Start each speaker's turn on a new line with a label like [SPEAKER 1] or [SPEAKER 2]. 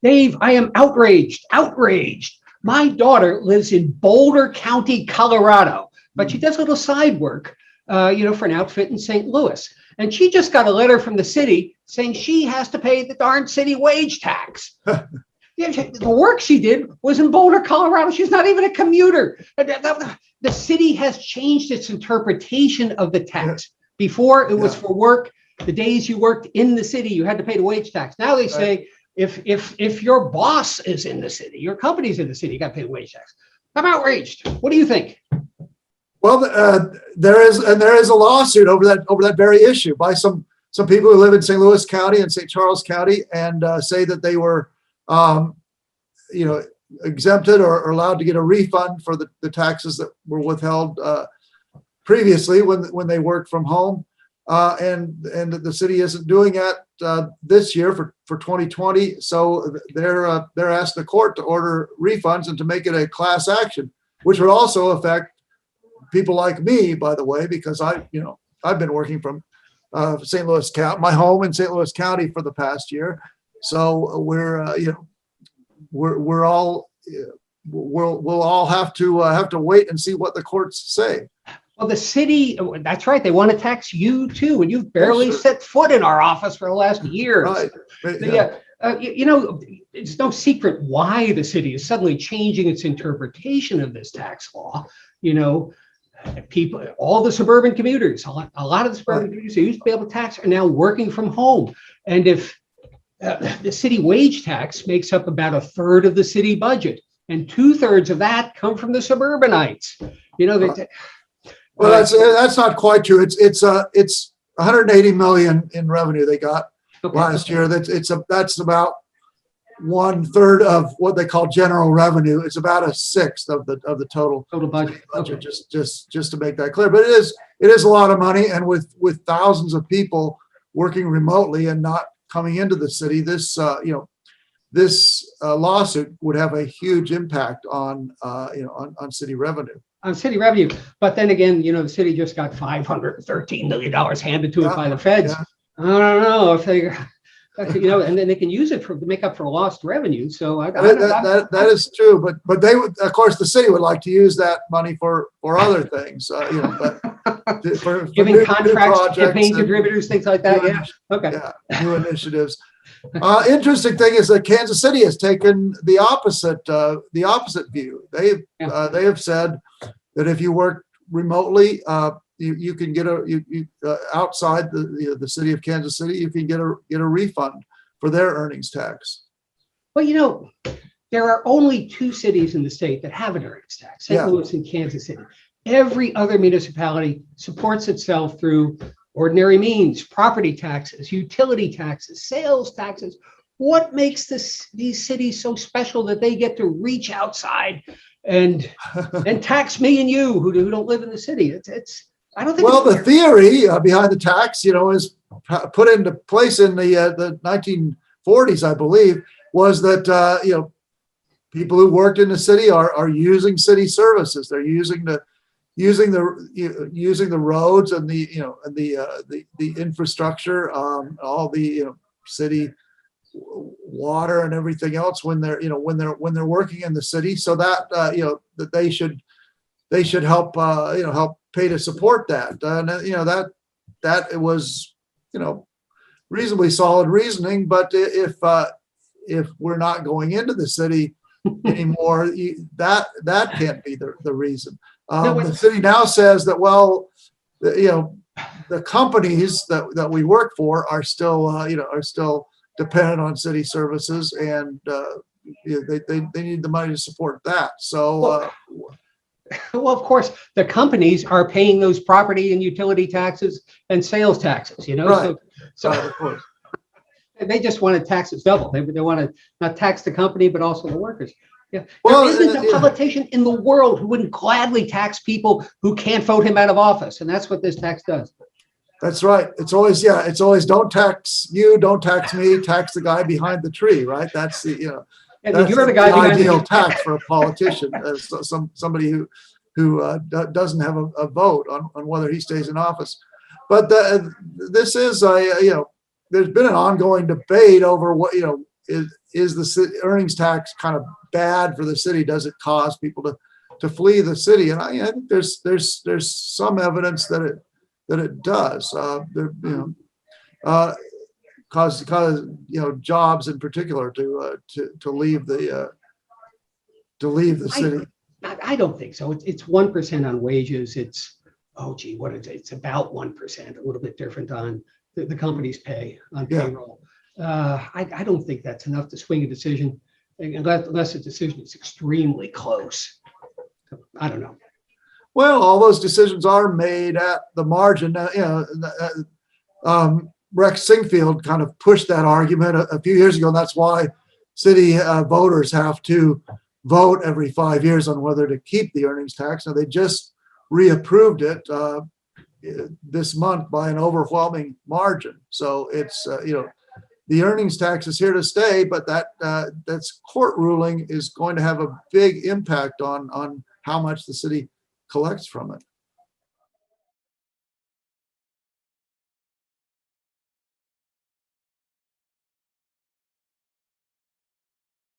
[SPEAKER 1] Dave, I am outraged, outraged. My daughter lives in Boulder County, Colorado, but she does a little side work, for an outfit in St. Louis. And she just got a letter from the city saying she has to pay the darn city wage tax. Yeah, the work she did was in Boulder, Colorado. She's not even a commuter. The city has changed its interpretation of the tax. Before, it was for work. The days you worked in the city, you had to pay the wage tax. Now they say, if your boss is in the city, your company's in the city, you got to pay the wage tax. I'm outraged. What do you think?
[SPEAKER 2] Well, there is a lawsuit over that very issue by some people who live in St. Louis County and St. Charles County, and say that they were, exempted or allowed to get a refund for the taxes that were withheld previously when they worked from home, and the city isn't doing that this year for 2020. So they're asking the court to order refunds and to make it a class action, which would also affect people like me, by the way, because I've been working from St. Louis County, my home in St. Louis County for the past year. So we'll all have to wait and see what the courts say.
[SPEAKER 1] Well, the city, that's right. They want to tax you too, and you've barely set foot in our office for the last year.
[SPEAKER 2] Right.
[SPEAKER 1] It's no secret why the city is suddenly changing its interpretation of this tax law. People, all the suburban commuters, a lot of the suburban commuters who used to be able to tax are now working from home. And if the city wage tax makes up about a third of the city budget, and 2/3 of that come from the suburbanites.
[SPEAKER 2] Well, that's not quite true. It's 180 million in revenue they got last year. That's about 1/3 of what they call general revenue. It's about 1/6 of the total
[SPEAKER 1] budget. Okay.
[SPEAKER 2] Just to make that clear. But it is a lot of money, and with thousands of people working remotely and not coming into the city, this lawsuit would have a huge impact on city revenue.
[SPEAKER 1] On city revenue, but then again, the city just got $513 million handed to it by the feds.
[SPEAKER 2] Yeah.
[SPEAKER 1] I don't know if they, and then they can use it to make up for lost revenue. So
[SPEAKER 2] that is true, but they would, of course, the city would like to use that money for other things, but for
[SPEAKER 1] giving contracts to campaign contributors, things like that.
[SPEAKER 2] New initiatives. Interesting thing is that Kansas City has taken the opposite view. They have said that if you work remotely, you can get outside the city of Kansas City, you can get a refund for their earnings tax.
[SPEAKER 1] Well, there are only 2 cities in the state that have an earnings tax: St. Louis and Kansas City. Every other municipality supports itself through ordinary means, property taxes, utility taxes, sales taxes. What makes these cities so special that they get to reach outside and tax me and you who don't live in the city? I don't think.
[SPEAKER 2] Well, the theory behind the tax, is put into place in the 1940s, I believe, was that people who worked in the city are using city services. They're using the roads and the infrastructure, all the city water and everything else when they're working in the city, so that that they should help help pay to support that, and that it was reasonably solid reasoning. But if we're not going into the city anymore, that can't be the reason. The city now says that, well, the companies that we work for are still dependent on city services, and they need the money to support that. So,
[SPEAKER 1] well, of course, the companies are paying those property and utility taxes and sales taxes.
[SPEAKER 2] Right.
[SPEAKER 1] So
[SPEAKER 2] right, of course.
[SPEAKER 1] They just want to tax it double. They want to not tax the company, but also the workers. Yeah.
[SPEAKER 2] Well,
[SPEAKER 1] there isn't a politician in the world who wouldn't gladly tax people who can't vote him out of office. And that's what this tax does.
[SPEAKER 2] That's right. It's always don't tax you, don't tax me, tax the guy behind the tree, right? That's the,
[SPEAKER 1] and you're the guy behind
[SPEAKER 2] ideal tax for a politician, somebody who doesn't have a vote on whether he stays in office. But this is there's been an ongoing debate over is the earnings tax kind of bad for the city? Does it cause people to flee the city? And I think there's some evidence that it does. Cause jobs in particular to leave the city.
[SPEAKER 1] I don't think so. It's 1% on wages. It's, oh gee, what is it? It's about 1%, a little bit different on the company's pay on
[SPEAKER 2] Yeah.
[SPEAKER 1] payroll. I don't think that's enough to swing a decision unless the decision is extremely close. I don't know.
[SPEAKER 2] Well, all those decisions are made at the margin. Rex Singfield kind of pushed that argument a few years ago, and that's why city voters have to vote every 5 years on whether to keep the earnings tax. Now, they just reapproved it this month by an overwhelming margin. So it's, the earnings tax is here to stay, but that's court ruling is going to have a big impact on how much the city collects from it.